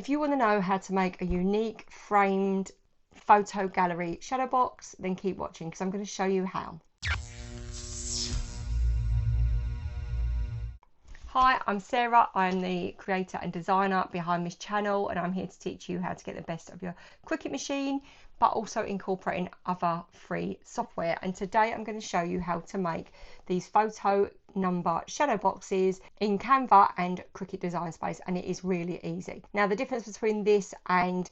if you want to know how to make a unique framed photo gallery shadow box, then keep watching because I'm going to show you how. Hi, I'm Sarah. I'm the creator and designer behind this channel, and I'm here to teach you how to get the best of your Cricut machine, but also incorporating other free software. And today I'm going to show you how to make these photo number shadow boxes in Canva and Cricut Design Space, and it is really easy. Now, the difference between this and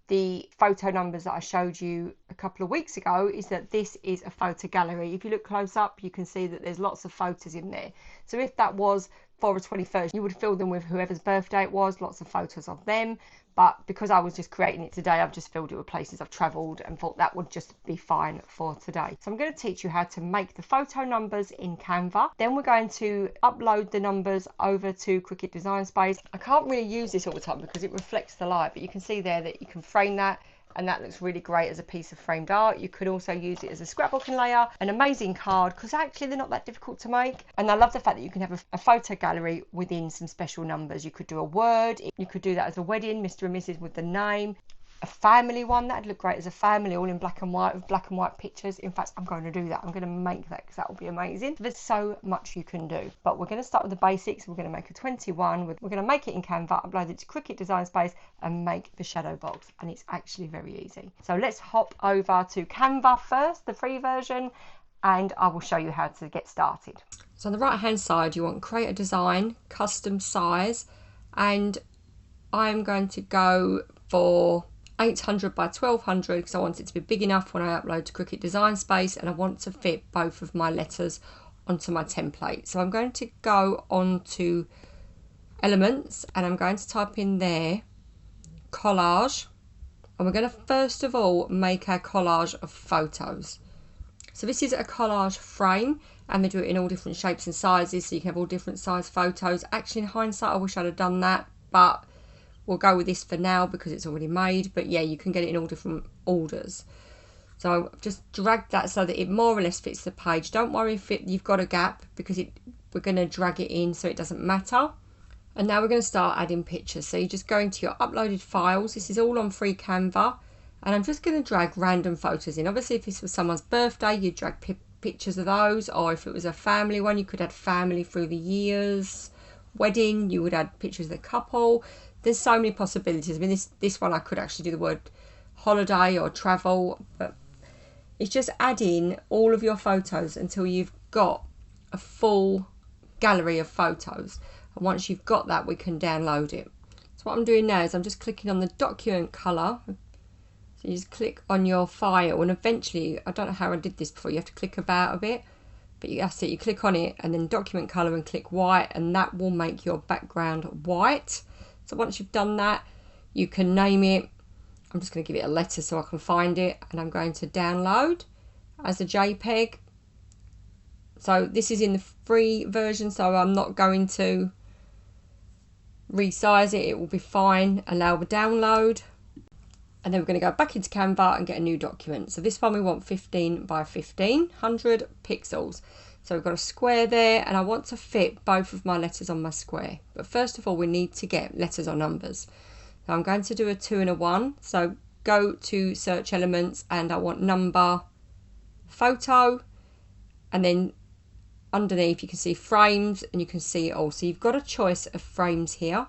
the photo numbers that I showed you a couple of weeks ago is that this is a photo gallery. If you look close up, you can see that there's lots of photos in there. So if that was for a 21st, you would fill them with whoever's birthday it was, lots of photos of them. But because I was just creating it today, I've just filled it with places I've travelled and thought that would just be fine for today. So I'm going to teach you how to make the photo numbers in Canva. Then we're going to upload the numbers over to Cricut Design Space. I can't really use this all the time because it reflects the light, but you can see there that you can frame that, and that looks really great as a piece of framed art. You could also use it as a scrapbooking layer, an amazing card, because actually they're not that difficult to make. And I love the fact that you can have a photo gallery within some special numbers. You could do a word, you could do that as a wedding, Mr. and Mrs. with the name. A family one, that'd look great as a family, all in black and white with black and white pictures. In fact, I'm going to do that. I'm going to make that because that will be amazing. There's so much you can do, but we're going to start with the basics. We're going to make a 21. We're going to make it in Canva, upload it to Cricut Design Space, and make the shadow box. And it's actually very easy. So let's hop over to Canva first, the free version, and I will show you how to get started. So on the right hand side, you want create a design, custom size, and I'm going to go for 800 by 1200 because I want it to be big enough when I upload to Cricut Design Space, and I want to fit both of my letters onto my template. So I'm going to go on to elements and I'm going to type in there collage, and we're going to first of all make our collage of photos. So this is a collage frame, and they do it in all different shapes and sizes, so you can have all different size photos. Actually, in hindsight, I wish I'd have done that, but we'll go with this for now because it's already made. But yeah, you can get it in all different orders. So I've just dragged that so that it more or less fits the page. Don't worry if you've got a gap because we're going to drag it in so it doesn't matter. And now we're going to start adding pictures. So you're just going to your uploaded files. This is all on free Canva. And I'm just going to drag random photos in. Obviously, if this was someone's birthday, you'd drag pictures of those. Or if it was a family one, you could add family through the years. Wedding, you would add pictures of the couple. There's so many possibilities. I mean, this one I could actually do the word holiday or travel, but it's just adding all of your photos until you've got a full gallery of photos. And once you've got that, we can download it. So what I'm doing now is I'm just clicking on the document color. So you just click on your file, and eventually, I don't know how I did this before, you have to click about a bit, but that's it, you click on it and then document color and click white, and that will make your background white. So once you've done that, you can name it. I'm just going to give it a letter so I can find it, and I'm going to download as a JPEG. So this is in the free version, so I'm not going to resize it. It will be fine. Allow the download. And then we're going to go back into Canva and get a new document. So this one we want 15 by 1500 pixels. So we've got a square there, and I want to fit both of my letters on my square. But first of all, we need to get letters or numbers. So I'm going to do a 2 and a 1. So go to search elements, and I want number, photo, and then underneath you can see frames, and you can see it all. So you've got a choice of frames here,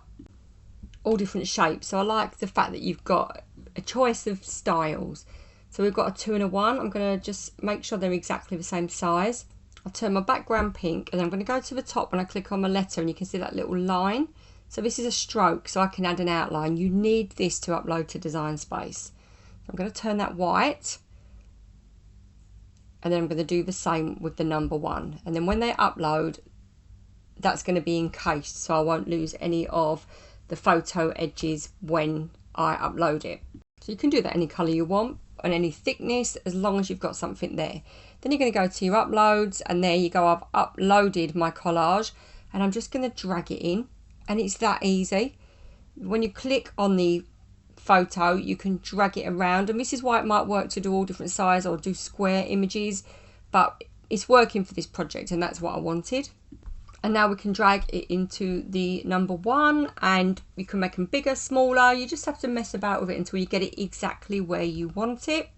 all different shapes. So I like the fact that you've got a choice of styles. So we've got a 2 and a 1. I'm going to just make sure they're exactly the same size. I'll turn my background pink, and I'm going to go to the top when I click on my letter, and you can see that little line. So this is a stroke, so I can add an outline. You need this to upload to Design Space. So I'm going to turn that white, and then I'm going to do the same with the number 1. And then when they upload, that's going to be encased, so I won't lose any of the photo edges when I upload it. So you can do that any colour you want and any thickness, as long as you've got something there. Then you're going to go to your uploads, and there you go, I've uploaded my collage, and I'm just going to drag it in, and it's that easy. When you click on the photo, you can drag it around, and this is why it might work to do all different size or do square images, but it's working for this project, and that's what I wanted. And now we can drag it into the number 1, and you can make them bigger, smaller. You just have to mess about with it until you get it exactly where you want it.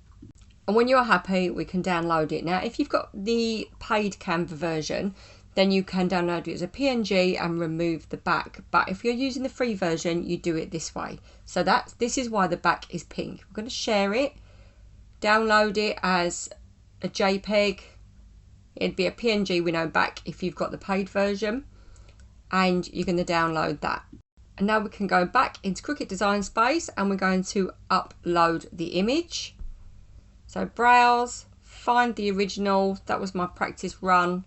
And when you're happy, we can download it. Now, if you've got the paid Canva version, then you can download it as a PNG and remove the back. But if you're using the free version, you do it this way. So this is why the back is pink. We're going to share it, download it as a JPEG. It'd be a PNG with no back if you've got the paid version, and you're going to download that. And now we can go back into Cricut Design Space, and we're going to upload the image. So browse, find the original. That was my practice run,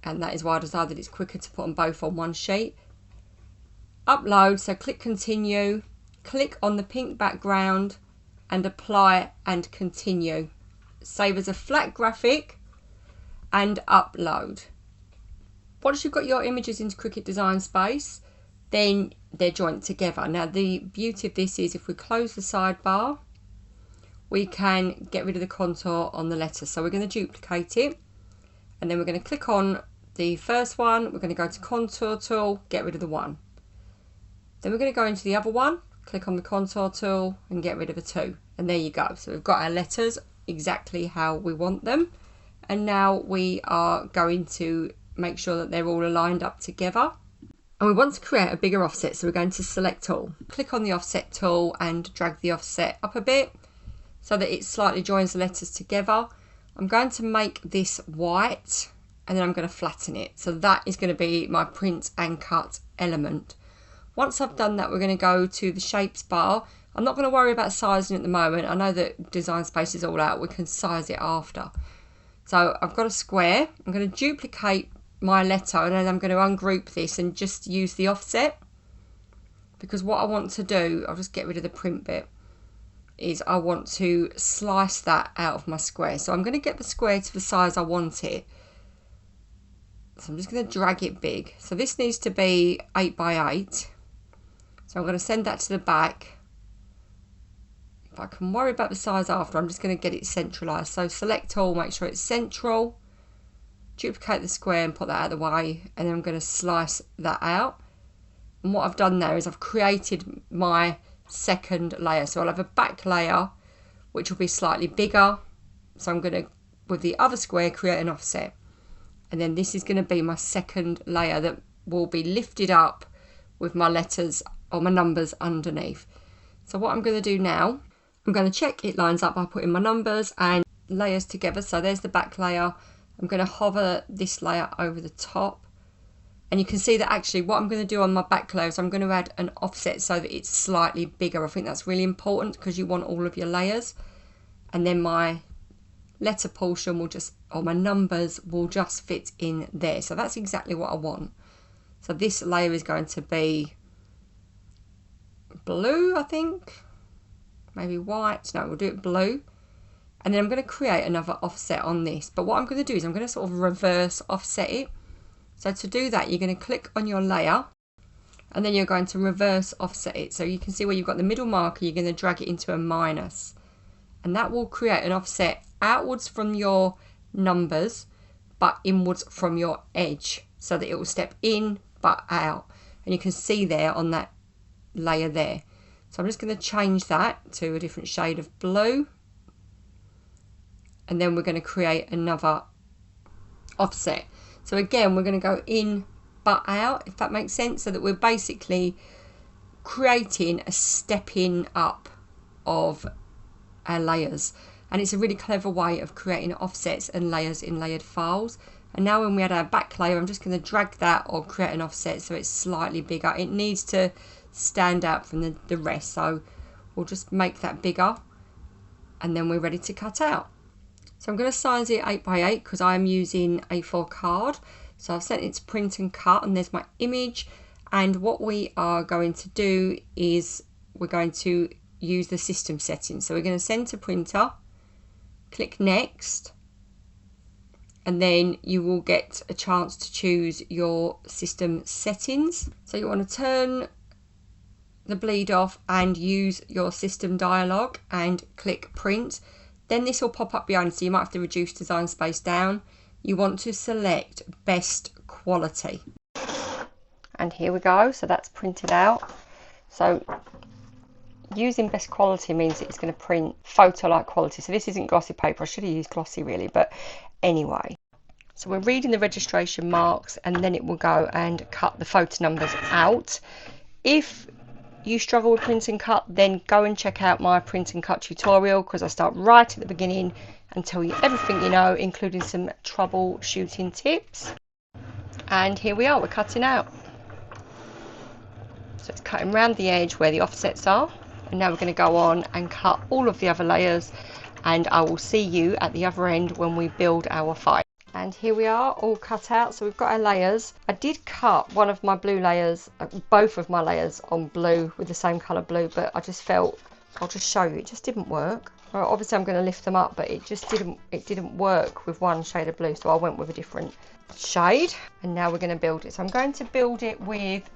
and that is why I decided it's quicker to put them both on one sheet. Upload, so click continue, click on the pink background and apply and continue. Save as a flat graphic and upload. Once you've got your images into Cricut Design Space, then they're joined together. Now the beauty of this is if we close the sidebar, we can get rid of the contour on the letter. So we're going to duplicate it, and then we're going to click on the first one, we're going to go to contour tool, get rid of the 1. Then we're going to go into the other one, click on the contour tool and get rid of the 2. And there you go. So we've got our letters exactly how we want them. And now we are going to make sure that they're all aligned up together. And we want to create a bigger offset, so we're going to select all. Click on the offset tool and drag the offset up a bit so that it slightly joins the letters together. I'm going to make this white, and then I'm going to flatten it. So that is going to be my print and cut element. Once I've done that, we're going to go to the shapes bar. I'm not going to worry about sizing at the moment. I know that Design Space is all out. We can size it after. So I've got a square. I'm going to duplicate my letter, and then I'm going to ungroup this and just use the offset, because what I want to do, I'll just get rid of the print bit, is I want to slice that out of my square. So I'm going to get the square to the size I want it. So I'm just going to drag it big. So this needs to be 8 by 8. So I'm going to send that to the back. If I can worry about the size after, I'm just going to get it centralised. So select all, make sure it's central. Duplicate the square and put that out of the way, and then I'm going to slice that out. And what I've done there is I've created my second layer. So I'll have a back layer which will be slightly bigger. So I'm going to, with the other square, create an offset. And then this is going to be my second layer that will be lifted up with my letters or my numbers underneath. So what I'm going to do now, I'm going to check it lines up by putting my numbers and layers together. So there's the back layer. I'm going to hover this layer over the top, and you can see that actually what I'm going to do on my back layer is I'm going to add an offset so that it's slightly bigger. I think that's really important because you want all of your layers, and then my letter portion will just, or my numbers will just fit in there. So that's exactly what I want. So this layer is going to be blue, I think, maybe white. No, we'll do it blue. And then I'm going to create another offset on this. But what I'm going to do is I'm going to sort of reverse offset it. So to do that, you're going to click on your layer, and then you're going to reverse offset it. So you can see where you've got the middle marker, you're going to drag it into a minus. And that will create an offset outwards from your numbers, but inwards from your edge, so that it will step in but out. And you can see there on that layer there. So I'm just going to change that to a different shade of blue. And then we're going to create another offset. So again, we're going to go in but out, if that makes sense, so that we're basically creating a stepping up of our layers. And it's a really clever way of creating offsets and layers in layered files. And now when we add our back layer, I'm just going to drag that or create an offset so it's slightly bigger. It needs to stand out from the rest, so we'll just make that bigger, and then we're ready to cut out. So I'm going to size it 8 by 8 because I am using A4 card. So I've sent it to print and cut, and there's my image. And what we are going to do is we're going to use the system settings. So we're going to send to printer, click next, and then you will get a chance to choose your system settings. So you want to turn the bleed off and use your system dialog and click print. Then this will pop up behind, so you might have to reduce Design Space down. You want to select best quality. And here we go, so that's printed out. So using best quality means it's going to print photo-like quality. So this isn't glossy paper. I should have used glossy really, but anyway. So we're reading the registration marks, and then it will go and cut the photo numbers out. If you struggle with print and cut, then go and check out my print and cut tutorial, because I start right at the beginning and tell you everything you know, including some troubleshooting tips. And here we are, we're cutting out. So it's cutting around the edge where the offsets are, and now we're going to go on and cut all of the other layers, and I will see you at the other end when we build our file. And here we are, all cut out. So we've got our layers. I did cut one of my blue layers, both of my layers on blue with the same colour blue, but I just felt, I'll just show you, it just didn't work. Well, obviously I'm going to lift them up, but it just didn't work with one shade of blue, so I went with a different shade. And now we're going to build it. So I'm going to build it with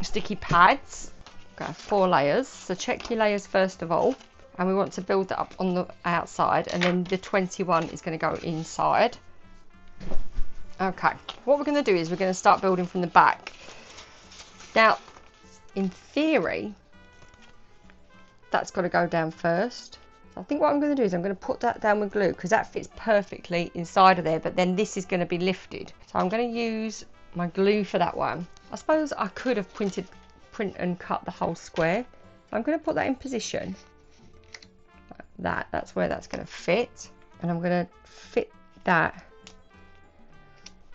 sticky pads. Got 4 layers, so check your layers first of all, and we want to build that up on the outside, and then the 21 is going to go inside. Okay, what we're going to do is we're going to start building from the back. Now, in theory, that's got to go down first. So I think what I'm going to do is I'm going to put that down with glue, because that fits perfectly inside of there, but then this is going to be lifted. So I'm going to use my glue for that one. I suppose I could have print and cut the whole square. I'm going to put that in position. Like that's where that's going to fit, and I'm going to fit that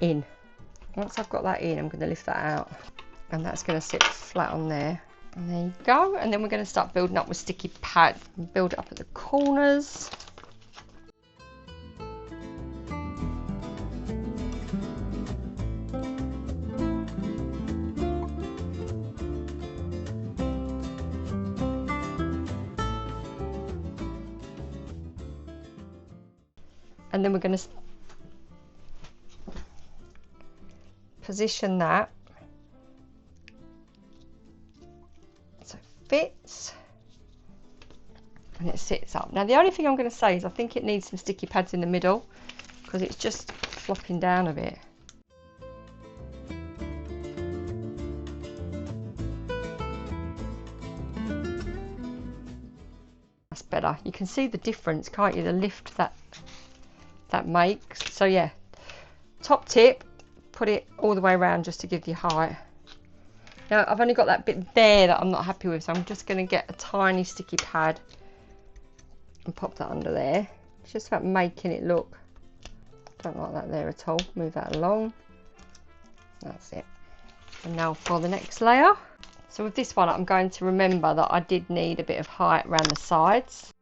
in. Once I've got that in, I'm going to lift that out, and that's going to sit flat on there. And there you go. And then we're going to start building up with sticky pad and build it up at the corners. And then we're going to position that so it fits and it sits up. Now the only thing I'm going to say is I think it needs some sticky pads in the middle, because it's just flopping down a bit. That's better. You can see the difference, can't you? The lift that makes. So yeah, top tip, put it all the way around just to give you height. Now I've only got that bit there that I'm not happy with, so I'm just going to get a tiny sticky pad and pop that under there. It's just about making it look, don't like that there at all. Move that along. That's it. And now for the next layer. So with this one, I'm going to remember that I did need a bit of height around the sides.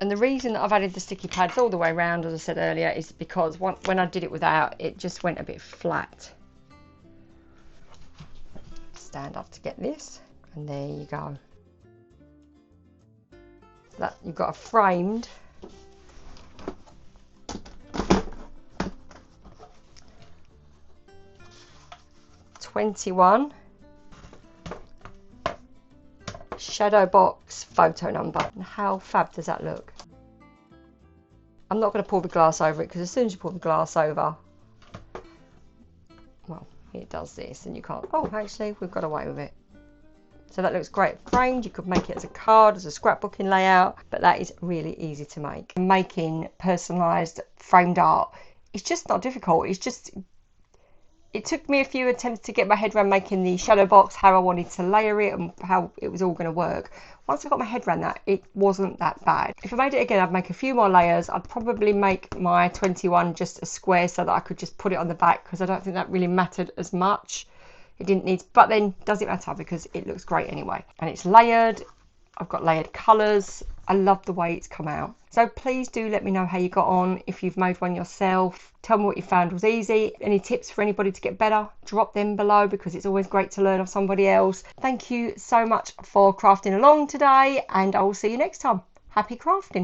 And the reason that I've added the sticky pads all the way around, as I said earlier, is because when I did it without, it just went a bit flat. Stand up to get this, and there you go. So that you've got a framed '21 shadow box photo number. And how fab does that look? I'm not going to pour the glass over it, because as soon as you pour the glass over, well, it does this and you can't. Oh, actually we've got away with it. So that looks great framed. You could make it as a card, as a scrapbooking layout, but that is really easy to make. Making personalised framed art, it's just not difficult. It's just, it took me a few attempts to get my head around making the shadow box, how I wanted to layer it and how it was all going to work. Once I got my head around that, it wasn't that bad. If I made it again, I'd make a few more layers. I'd probably make my 21 just a square so that I could just put it on the back, because I don't think that really mattered as much. It didn't need, but then does it matter because it looks great anyway. And it's layered. I've got layered colours. I love the way it's come out. So please do let me know how you got on, if you've made one yourself. Tell me what you found was easy. Any tips for anybody to get better? Drop them below, because it's always great to learn off somebody else. Thank you so much for crafting along today, and I will see you next time. Happy crafting.